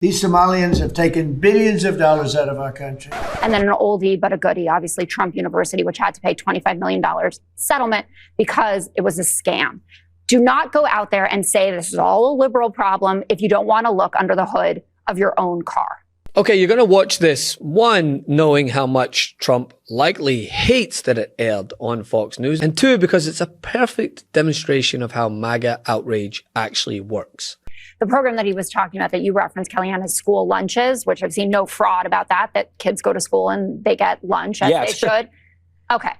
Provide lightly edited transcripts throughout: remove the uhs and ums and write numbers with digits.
These Somalians have taken billions of dollars out of our country. And then an oldie but a goodie, obviously Trump University, which had to pay $25 million settlement because it was a scam. Do not go out there and say this is all a liberal problem if you don't want to look under the hood of your own car. Okay, you're going to watch this, one, knowing how much Trump likely hates that it aired on Fox News, and two, because it's a perfect demonstration of how MAGA outrage actually works. The program that he was talking about that you referenced, Kellyanne, is school lunches, which I've seen no fraud about that kids go to school and they get lunch as they should. Okay.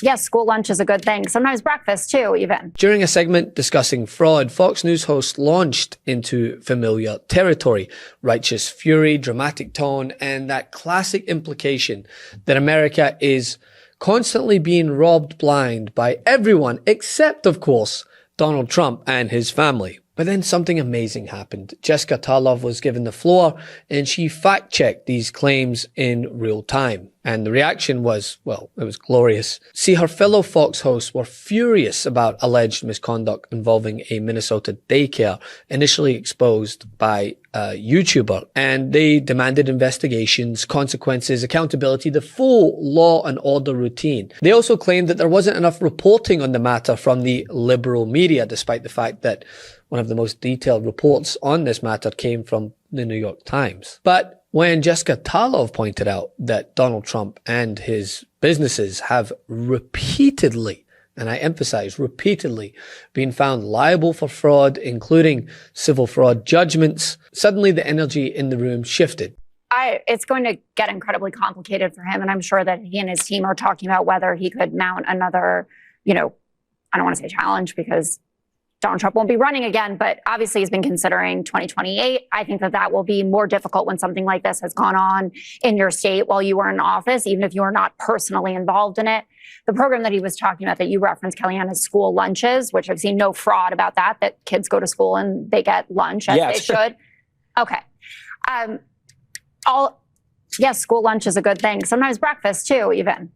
Yes, school lunch is a good thing. Sometimes breakfast too, even. During a segment discussing fraud, Fox News host launched into familiar territory. Righteous fury, dramatic tone, and that classic implication that America is constantly being robbed blind by everyone except, of course, Donald Trump and his family. But then something amazing happened. Jessica Tarlov was given the floor and she fact-checked these claims in real time. And the reaction was, well, it was glorious. See, her fellow Fox hosts were furious about alleged misconduct involving a Minnesota daycare initially exposed by a YouTuber. And they demanded investigations, consequences, accountability, the full law and order routine. They also claimed that there wasn't enough reporting on the matter from the liberal media, despite the fact that one of the most detailed reports on this matter came from the New York Times. But when Jessica Tarlov pointed out that Donald Trump and his businesses have repeatedly, and I emphasize repeatedly, been found liable for fraud, including civil fraud judgments, suddenly the energy in the room shifted. It's going to get incredibly complicated for him, and I'm sure that he and his team are talking about whether he could mount another, I don't want to say challenge because Donald Trump won't be running again, but obviously he's been considering 2028. I think that will be more difficult when something like this has gone on in your state while you were in office, even if you were not personally involved in it. The program that he was talking about that you referenced, Kellyanne, is school lunches, which I've seen no fraud about that kids go to school and they get lunch as they should. Okay. Yes, school lunch is a good thing. Sometimes breakfast too, even.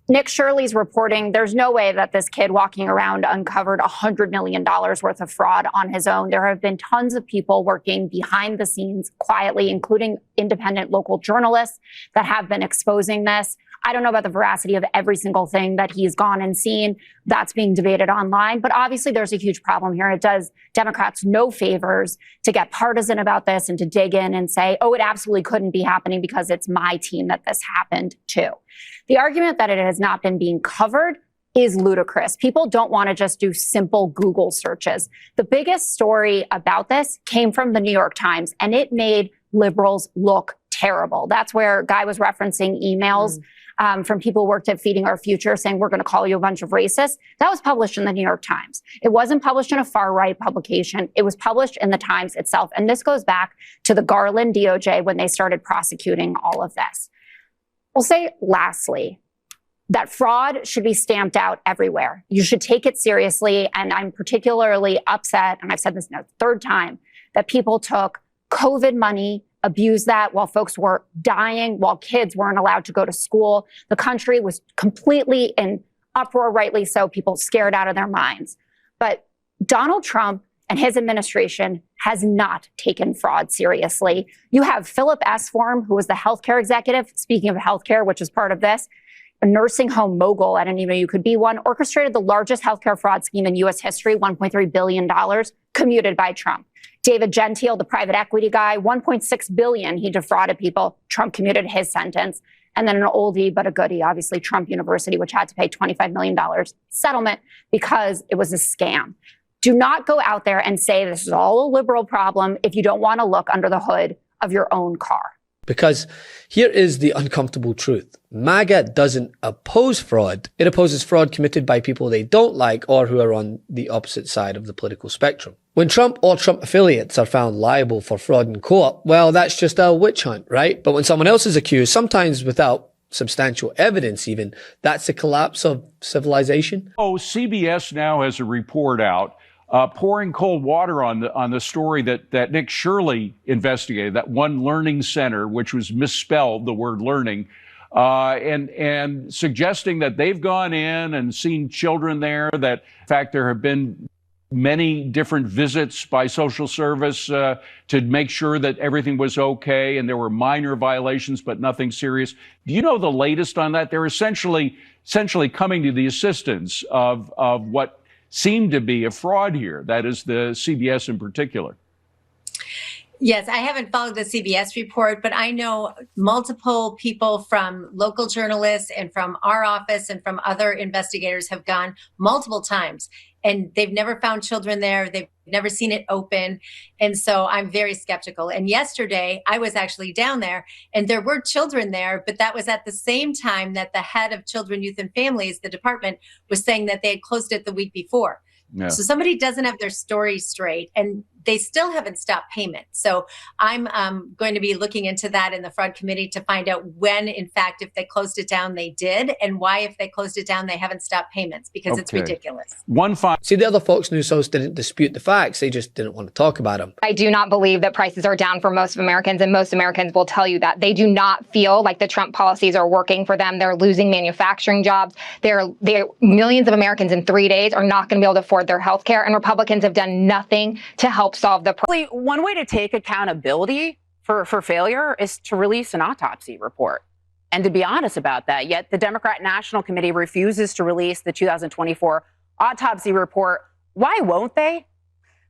Nick Shirley's reporting, there's no way that this kid walking around uncovered $100 million worth of fraud on his own. There have been tons of people working behind the scenes quietly, including independent local journalists that have been exposing this. I don't know about the veracity of every single thing that he's gone and seen. That's being debated online. But obviously, there's a huge problem here. It does Democrats no favors to get partisan about this and to dig in and say, oh, it absolutely couldn't be happening because it's my team that this happened to. The argument that it has not been being covered is ludicrous. People don't want to just do simple Google searches. The biggest story about this came from the New York Times, and it made liberals look terrible. That's where Guy was referencing emails from people who worked at Feeding Our Future saying, we're going to call you a bunch of racists. That was published in the New York Times. It wasn't published in a far-right publication. It was published in the Times itself. And this goes back to the Garland DOJ when they started prosecuting all of this. We'll say, lastly, that fraud should be stamped out everywhere. You should take it seriously. And I'm particularly upset, and I've said this now the third time, that people took COVID money, abused that while folks were dying, while kids weren't allowed to go to school. The country was completely in uproar, rightly so, people scared out of their minds. But Donald Trump and his administration has not taken fraud seriously. You have Philip Esform, who was the healthcare executive, speaking of healthcare, which is part of this, a nursing home mogul, I didn't even know you could be one, orchestrated the largest healthcare fraud scheme in U.S. history, $1.3 billion, commuted by Trump. David Gentile, the private equity guy, $1.6 billion, he defrauded people. Trump commuted his sentence. And then an oldie but a goodie, obviously Trump University, which had to pay $25 million settlement because it was a scam. Do not go out there and say this is all a liberal problem if you don't want to look under the hood of your own car. Because here is the uncomfortable truth. MAGA doesn't oppose fraud. It opposes fraud committed by people they don't like or who are on the opposite side of the political spectrum. When Trump or Trump affiliates are found liable for fraud in court, well, that's just a witch hunt, right? But when someone else is accused, sometimes without substantial evidence even, that's a collapse of civilization. Oh, CBS now has a report out pouring cold water on the story that Nick Shirley investigated, that one learning center, which was misspelled, the word learning, and suggesting that they've gone in and seen children there, that in fact there have been many different visits by social service to make sure that everything was okay and there were minor violations but nothing serious. Do you know the latest on that? They're essentially coming to the assistance of what seemed to be a fraud here, that is the CBS in particular. Yes, I haven't followed the CBS report, but I know multiple people from local journalists and from our office and from other investigators have gone multiple times, and they've never found children there. They've never seen it open. And so I'm very skeptical. And yesterday I was actually down there and there were children there, but that was at the same time that the head of Children, Youth and Families, the department, was saying that they had closed it the week before. Yeah. So somebody doesn't have their story straight, and they still haven't stopped payment. So I'm going to be looking into that in the fraud committee to find out when, in fact, if they closed it down, they did, and why, if they closed it down, they haven't stopped payments, because it's ridiculous. See, the other Fox News host didn't dispute the facts. They just didn't want to talk about them. I do not believe that prices are down for most of Americans, and most Americans will tell you that. They do not feel like the Trump policies are working for them. They're losing manufacturing jobs. Millions of Americans in 3 days are not going to be able to afford their health care, and Republicans have done nothing to help solve the problem. One way to take accountability for failure is to release an autopsy report. And to be honest about that, yet the Democrat National Committee refuses to release the 2024 autopsy report. Why won't they?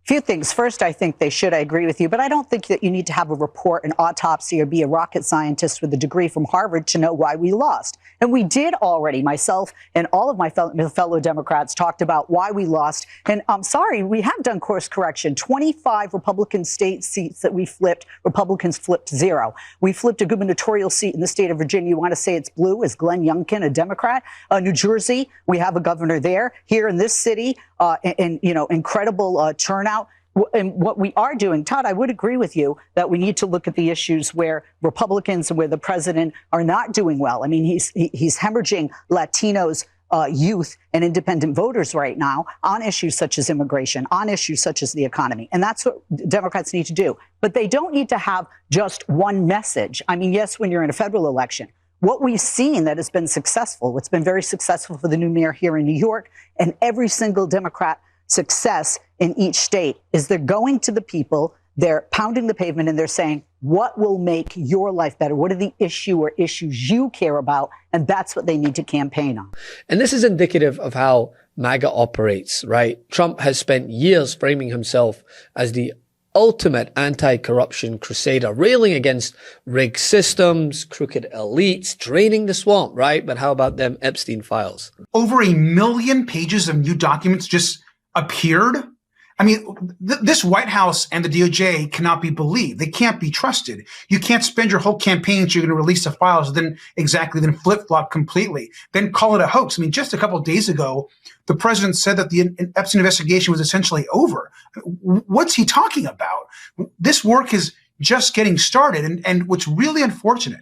Few things. First, I think they should. I agree with you. But I don't think that you need to have a report, an autopsy, or be a rocket scientist with a degree from Harvard to know why we lost. And we did already. Myself and all of my fellow Democrats talked about why we lost. And I'm sorry, we have done course correction. 25 Republican state seats that we flipped, Republicans flipped 0. We flipped a gubernatorial seat in the state of Virginia. You want to say it's blue? Is Glenn Youngkin a Democrat? New Jersey, we have a governor there. Here in this city, incredible turnout. And what we are doing, Todd, I would agree with you that we need to look at the issues where Republicans and where the president are not doing well. I mean, he's hemorrhaging Latinos, youth and independent voters right now on issues such as immigration, on issues such as the economy. And that's what Democrats need to do. But they don't need to have just one message. I mean, yes, when you're in a federal election, what we've seen that has been successful, what's been very successful for the new mayor here in New York and every single Democrat success in each state is they're going to the people, they're pounding the pavement, and they're saying, what will make your life better? What are the issue or issues you care about? And that's what they need to campaign on. And this is indicative of how MAGA operates, right? Trump has spent years framing himself as the ultimate anti-corruption crusader, railing against rigged systems, crooked elites, draining the swamp, right? But how about them Epstein files? Over 1 million pages of new documents just appeared. I mean, this White House and the DOJ cannot be believed. They can't be trusted. You can't spend your whole campaign so you're going to release the files, then flip-flop completely, then call it a hoax. I mean, just a couple of days ago, the president said that the Epstein investigation was essentially over. What's he talking about? This work is just getting started. And what's really unfortunate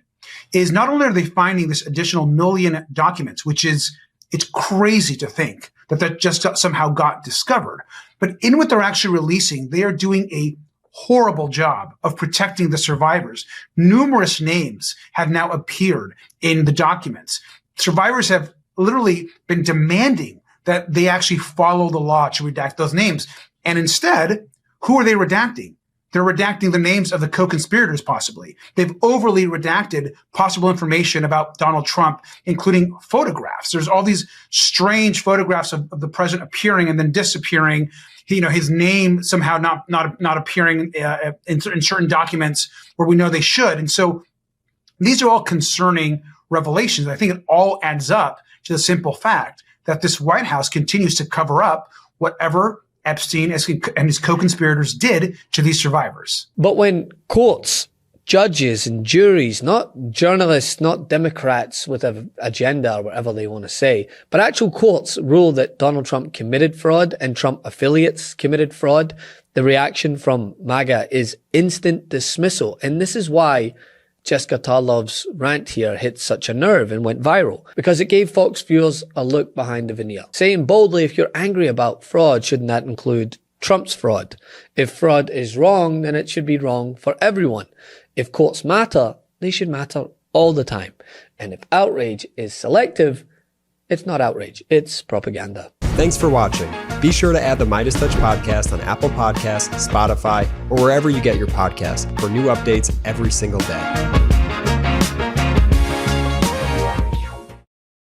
is not only are they finding this additional 1 million documents, it's crazy to think that just somehow got discovered. But in what they're actually releasing, they are doing a horrible job of protecting the survivors. Numerous names have now appeared in the documents. Survivors have literally been demanding that they actually follow the law to redact those names. And instead, who are they redacting? They're redacting the names of the co-conspirators, possibly. They've overly redacted possible information about Donald Trump, including photographs. There's all these strange photographs of the president appearing and then disappearing. His name somehow not appearing in certain documents where we know they should. And so these are all concerning revelations. I think it all adds up to the simple fact that this White House continues to cover up whatever Epstein and his co-conspirators did to these survivors. But when courts, judges and juries, not journalists, not Democrats with an agenda or whatever they want to say, but actual courts rule that Donald Trump committed fraud and Trump affiliates committed fraud, the reaction from MAGA is instant dismissal. And this is why Jessica Tarlov's rant here hit such a nerve and went viral, because it gave Fox viewers a look behind the veneer. Saying boldly, if you're angry about fraud, shouldn't that include Trump's fraud? If fraud is wrong, then it should be wrong for everyone. If courts matter, they should matter all the time. And if outrage is selective, it's not outrage, it's propaganda. Thanks for watching. Be sure to add the MeidasTouch podcast on Apple Podcasts, Spotify, or wherever you get your podcasts for new updates every single day.